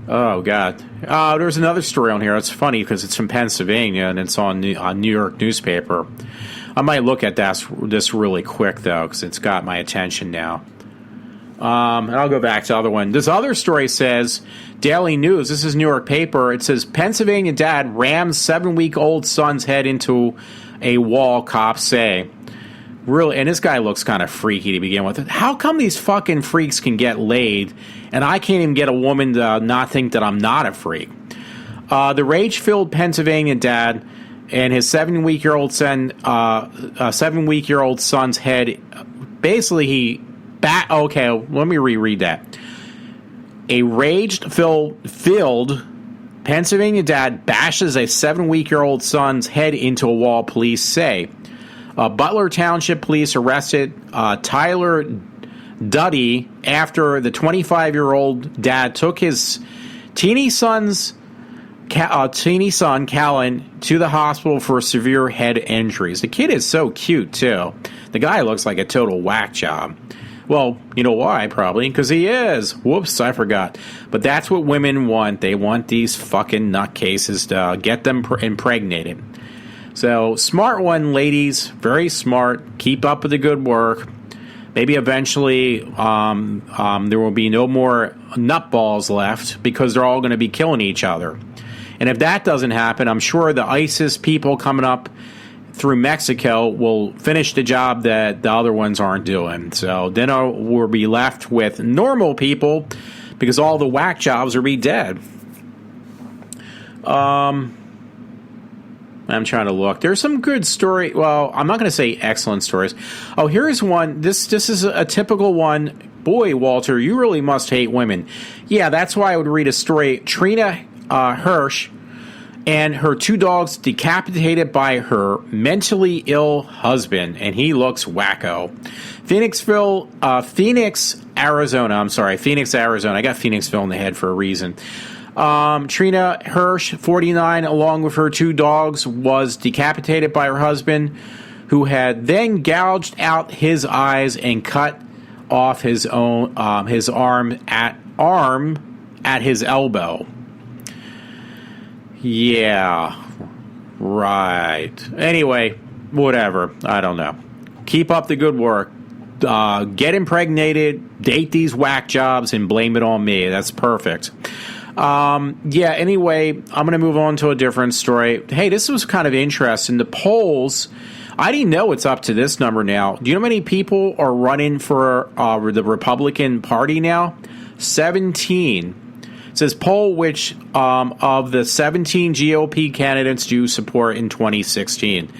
Oh, God. There's another story on here. It's funny because it's from Pennsylvania, and it's on New York newspaper. I might look at this really quick, though, because it's got my attention now. And I'll go back to the other one. This other story says, Daily News, this is New York paper. It says, Pennsylvania dad rams 7-week-old son's head into a wall, cops say. Really, and this guy looks kind of freaky to begin with. How come these fucking freaks can get laid, and I can't even get a woman to not think that I'm not a freak? The rage-filled Pennsylvania dad and his 7-week-old son's head, basically okay, let me reread that. A rage-filled Pennsylvania dad bashes a 7-week-old son's head into a wall, police say. Butler Township Police arrested Tyler Duddy after the 25-year-old dad took his teeny son Callan to the hospital for severe head injuries. The kid is so cute too. The guy looks like a total whack job. Well, you know why, probably? Because he is. Whoops, I forgot. But that's what women want. They want these fucking nutcases to get them impregnated. So, smart one, ladies. Very smart. Keep up with the good work. Maybe eventually there will be no more nutballs left because they're all going to be killing each other. And if that doesn't happen, I'm sure the ISIS people coming up through Mexico will finish the job that the other ones aren't doing. So then we'll be left with normal people because all the whack jobs will be dead. I'm trying to look. There's some good story. Well, I'm not going to say excellent stories. Oh, here's one. This is a typical one. Boy, Walter, you really must hate women. Yeah, that's why I would read a story. Trina Hirsch and her 2 dogs decapitated by her mentally ill husband, and he looks wacko. Phoenix, Arizona. I got Phoenixville in the head for a reason. Trina Hirsch, 49, along with her 2 dogs, was decapitated by her husband, who had then gouged out his eyes and cut off his arm at his elbow. Yeah, right. Anyway, whatever. I don't know. Keep up the good work. Get impregnated, date these whack jobs, and blame it on me. That's perfect. Anyway, I'm going to move on to a different story. Hey, this was kind of interesting. The polls, I didn't know it's up to this number now. Do you know how many people are running for the Republican Party now? 17. It says poll which of the 17 GOP candidates do you support in 2016.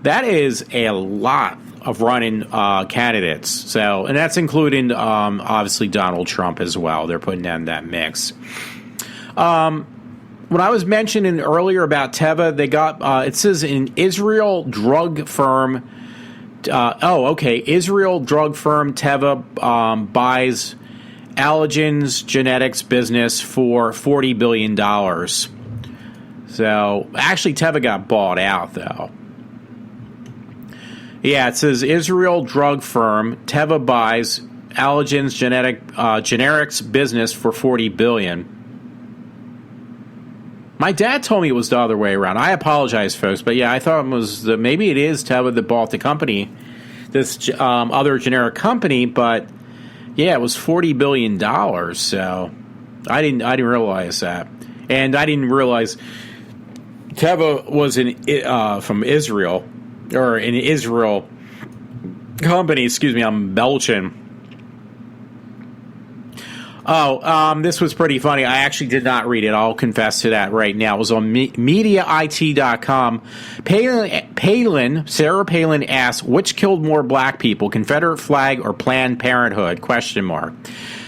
That is a lot of running candidates. So, and that's including obviously Donald Trump as well. They're putting in that mix. When I was mentioning earlier about Teva, they got it says an Israel drug firm. Israel drug firm Teva buys Allergen's genetics business for $40 billion. So, actually, Teva got bought out, though. Yeah, it says Israel drug firm Teva buys Allergen's generics business for $40 billion. My dad told me it was the other way around. I apologize, folks, but yeah, I thought it was maybe it is Teva that bought the company, this other generic company, but yeah, it was $40 billion. So I didn't realize that, and I didn't realize Teva was from Israel, or an Israel company. Excuse me, I'm belching. This was pretty funny. I actually did not read it. I'll confess to that right now. It was on MediaIT.com. Sarah Palin asked, which killed more black people, Confederate flag or Planned Parenthood? ?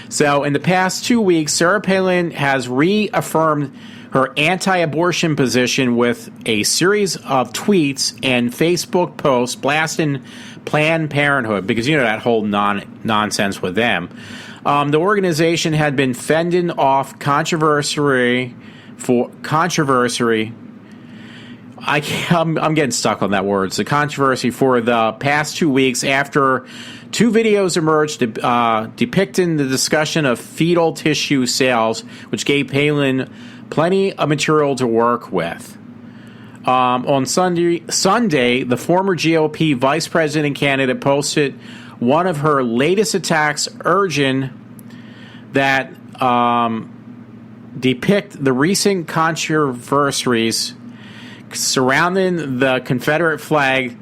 So in the past 2 weeks, Sarah Palin has reaffirmed her anti-abortion position with a series of tweets and Facebook posts blasting Planned Parenthood, because you know that whole nonsense with them. The organization had been fending off controversy I'm getting stuck on that word. It's a controversy for the past 2 weeks after two videos emerged depicting the discussion of fetal tissue sales, which gave Palin plenty of material to work with. On Sunday, the former GOP vice president candidate posted one of her latest attacks, urging that depict the recent controversies surrounding the Confederate flag.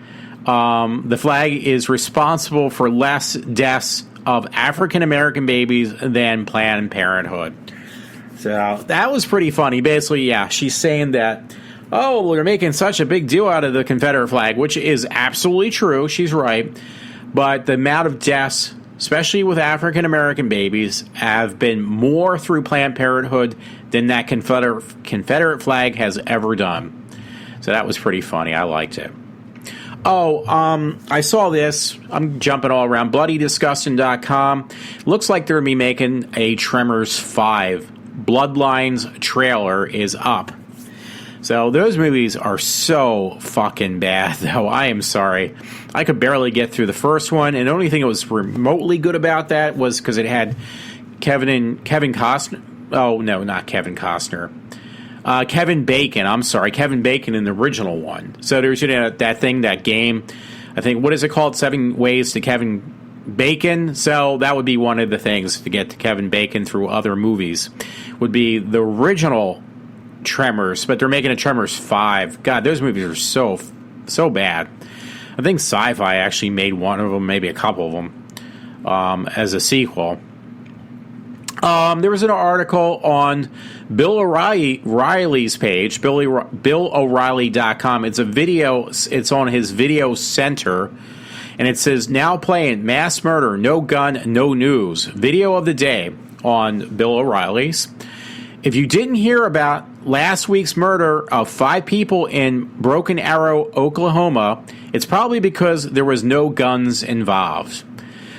The flag is responsible for less deaths of African American babies than Planned Parenthood. So that was pretty funny. Basically, yeah, she's saying that, oh, they're making such a big deal out of the Confederate flag, which is absolutely true. She's right. But the amount of deaths, especially with African American babies, have been more through Planned Parenthood than that Confederate flag has ever done. So that was pretty funny. I liked it. Oh, I saw this. I'm jumping all around. BloodyDisgusting.com. Looks like they're going to be making a Tremors 5. Bloodlines trailer is up. So those movies are so fucking bad, though. I am sorry. I could barely get through the first one, and the only thing that was remotely good about that was because it had Kevin Costner. Oh, no, not Kevin Costner. Kevin Bacon. I'm sorry, Kevin Bacon in the original one. So there's that thing, that game. I think, what is it called? 7 Ways to Kevin Bacon. So that would be one of the things to get to Kevin Bacon through other movies. Would be the original Tremors, but they're making a Tremors 5. God, those movies are so bad. I think Sci-Fi actually made one of them, maybe a couple of them, as a sequel. There was an article on Bill O'Reilly's page, BillO'Reilly.com. It's a video. It's on his video center, and it says, now playing Mass Murder, No Gun, No News. Video of the day on Bill O'Reilly's. If you didn't hear about last week's murder of 5 people in Broken Arrow, Oklahoma, it's probably because there was no guns involved.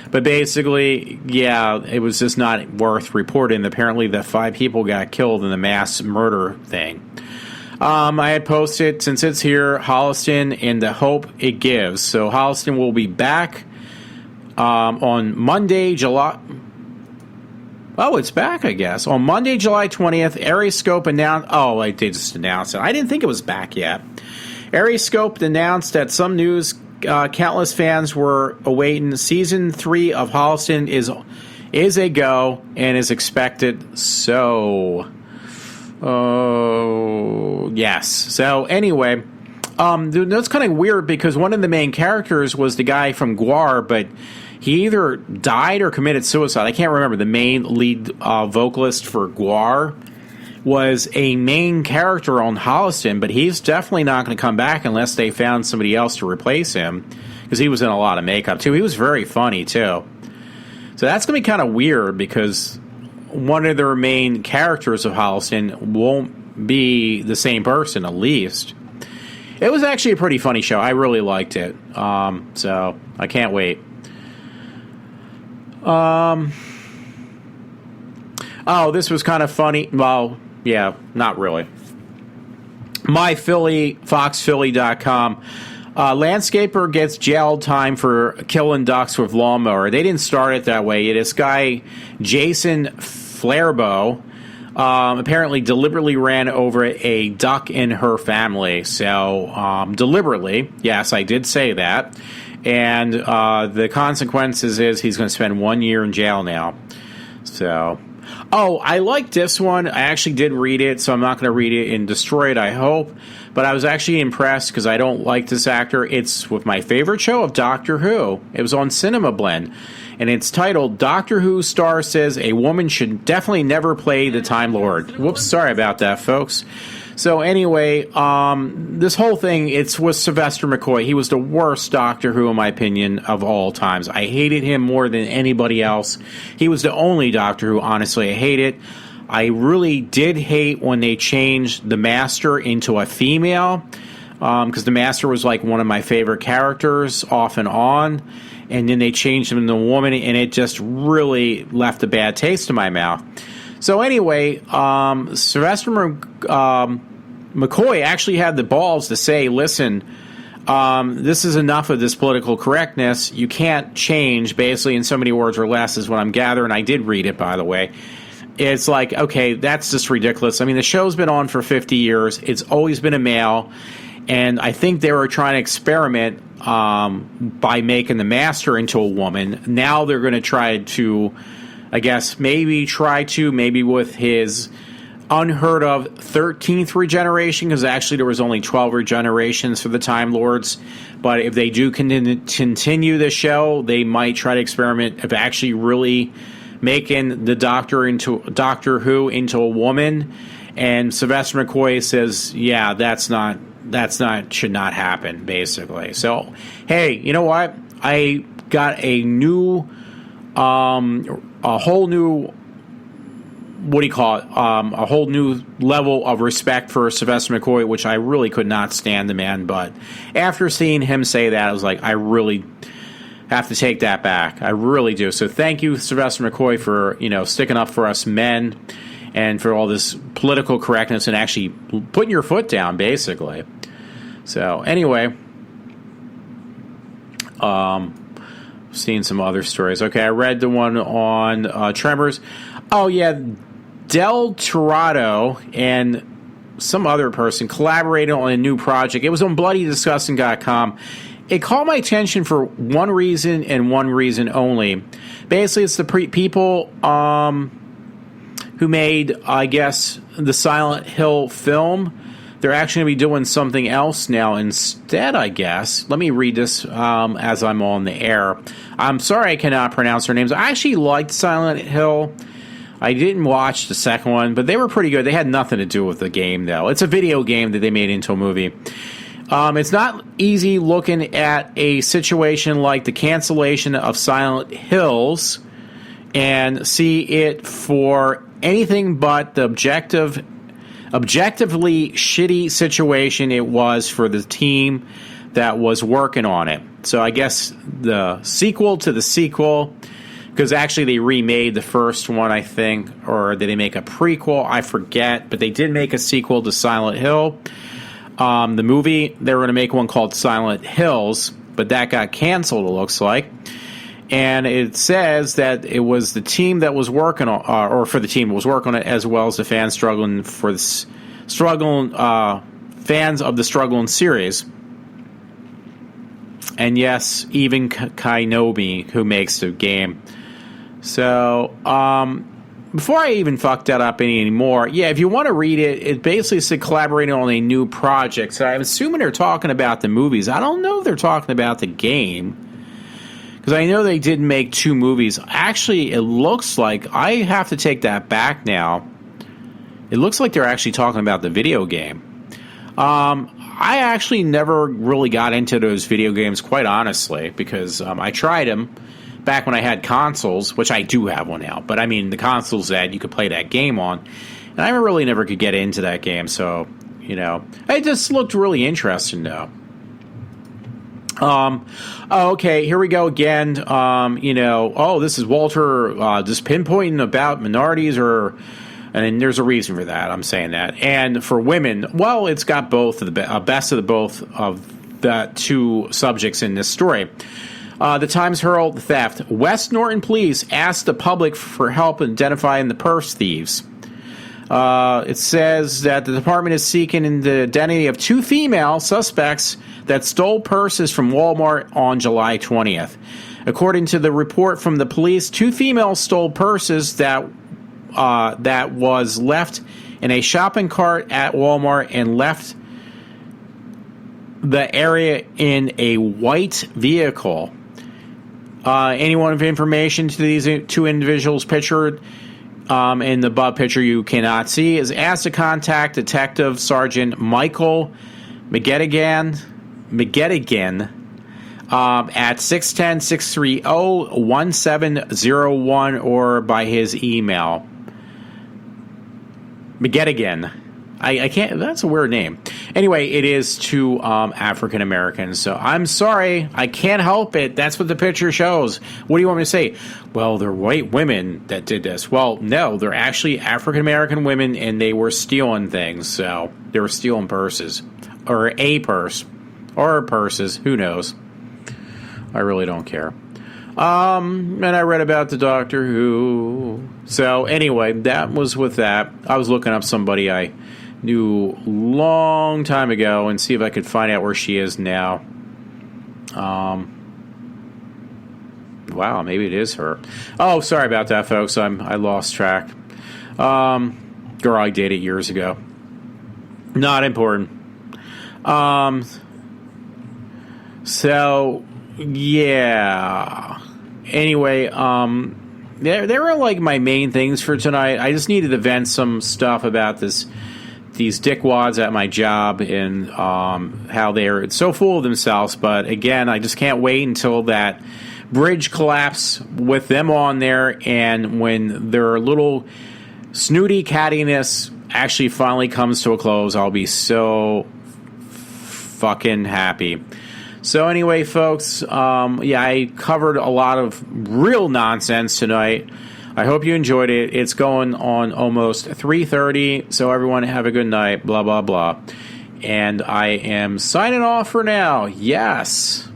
But basically, yeah, it was just not worth reporting. Apparently, the 5 people got killed in the mass murder thing. I had posted, since it's here, Holliston and the hope it gives. So Holliston will be back on Monday, July... Oh, it's back, I guess. On Monday, July 20th, Arescope announced... Oh, they just announced it. I didn't think it was back yet. Arescope announced that some news countless fans were awaiting. Season 3 of Holliston is a go and is expected. So, yes. So, anyway, that's kind of weird because one of the main characters was the guy from GWAR, but he either died or committed suicide. I can't remember. The main lead vocalist for GWAR was a main character on Holliston, but he's definitely not going to come back unless they found somebody else to replace him, because he was in a lot of makeup, too. He was very funny, too. So that's going to be kind of weird, because one of their main characters of Holliston won't be the same person, at least. It was actually a pretty funny show. I really liked it. So I can't wait. Oh, this was kind of funny. Well, yeah, not really. FoxPhilly.com. Landscaper gets jail time for killing ducks with lawnmower. They didn't start it that way. This guy, Jason Flairbow, apparently deliberately ran over a duck in her family. So, deliberately, yes, I did say that. And the consequences is he's going to spend 1 year in jail now. So... Oh, I liked this one. I actually did read it, so I'm not going to read it and destroy it, I hope. But I was actually impressed because I don't like this actor. It's with my favorite show of Doctor Who. It was on Cinema Blend. And it's titled, Doctor Who Star Says a Woman Should Definitely Never Play the Time Lord. Whoops, sorry about that, folks. So anyway, this whole thing, it's with Sylvester McCoy. He was the worst Doctor Who, in my opinion, of all times. I hated him more than anybody else. He was the only Doctor Who, honestly, I hate it. I really did hate when they changed the Master into a female, because the Master was like one of my favorite characters off and on, and then they changed him into a woman, and it just really left a bad taste in my mouth. So anyway, Sylvester McCoy actually had the balls to say, listen, this is enough of this political correctness. You can't change, basically, in so many words or less, is what I'm gathering. I did read it, by the way. It's like, okay, that's just ridiculous. I mean, the show's been on for 50 years. It's always been a male. And I think they were trying to experiment by making the master into a woman. Now they're going to try to, I guess, maybe with his unheard of 13th regeneration, because actually there was only 12 regenerations for the Time Lords. But if they do continue the show, they might try to experiment of actually really making the Doctor Who into a woman. And Sylvester McCoy says, yeah, should not happen, basically. So, hey, you know what? I got a whole new level of respect for Sylvester McCoy, which I really could not stand the man. But after seeing him say that, I was like, I really have to take that back. I really do. So thank you, Sylvester McCoy, for sticking up for us men and for all this political correctness and actually putting your foot down, basically. So anyway, seeing some other stories. Okay, I read the one on Tremors. Oh yeah, Del Torado and some other person collaborated on a new project. It was on BloodyDisgusting.com. It caught my attention for one reason and one reason only. Basically, it's the people who made, I guess, the Silent Hill film. They're actually going to be doing something else now instead, I guess. Let me read this as I'm on the air. I'm sorry I cannot pronounce their names. I actually liked Silent Hill. I didn't watch the second one, but they were pretty good. They had nothing to do with the game, though. It's a video game that they made into a movie. It's not easy looking at a situation like the cancellation of Silent Hills and see it for anything but the objectively shitty situation it was for the team that was working on it. So I guess the sequel to the sequel, because actually they remade the first one, I think, or did they make a prequel? I forget, but they did make a sequel to Silent Hill. The movie, they were going to make one called Silent Hills, but that got canceled, it looks like. And it says that it was the team that was working on, or for the team that was working on it, as well as the fans fans of the struggling series. And yes, even Kainobi, who makes the game. So, before I even fuck that up anymore, yeah, if you want to read it, it basically said collaborating on a new project. So I'm assuming they're talking about the movies. I don't know if they're talking about the game, because I know they did make 2 movies. Actually, it looks like, I have to take that back now. It looks like they're actually talking about the video game. I actually never really got into those video games, quite honestly, because I tried them back when I had consoles, which I do have one now. But I mean, the consoles that you could play that game on, and I really never could get into that game. So, it just looked really interesting, though. Okay, here we go again. This is Walter just pinpointing about minorities, and there's a reason for that. I'm saying that. And for women, well, it's got both of the best of the both of the 2 subjects in this story. The Times Herald theft. West Norton police asked the public for help identifying the purse thieves. It says that the department is seeking the identity of 2 female suspects that stole purses from Walmart on July 20th. According to the report from the police, 2 females stole purses that was left in a shopping cart at Walmart and left the area in a white vehicle. Anyone of information to these 2 individuals pictured in the above picture you cannot see is asked to contact Detective Sergeant Michael McGettigan at 610-630-1701 or by his email. McGettigan. I can't. That's a weird name. Anyway, it is to African Americans. So I'm sorry, I can't help it. That's what the picture shows. What do you want me to say? Well, they're white women that did this. Well, no, they're actually African American women, and they were stealing things. So they were stealing purses, or a purse, or purses. Who knows? I really don't care. And I read about the Doctor Who. So anyway, that was with that. I was looking up somebody I knew long time ago and see if I could find out where she is now. Wow, maybe it is her. Oh, sorry about that, folks. I lost track. Girl I dated years ago. Not important. So yeah. Anyway, there were like my main things for tonight. I just needed to vent some stuff about these dickwads at my job and how they're so full of themselves. But again, I just can't wait until that bridge collapse with them on there, and when their little snooty cattiness actually finally comes to a close, I'll be so fucking happy. So anyway, folks, I covered a lot of real nonsense tonight. I hope you enjoyed it. It's going on almost 3:30, so everyone have a good night, blah, blah, blah. And I am signing off for now. Yes.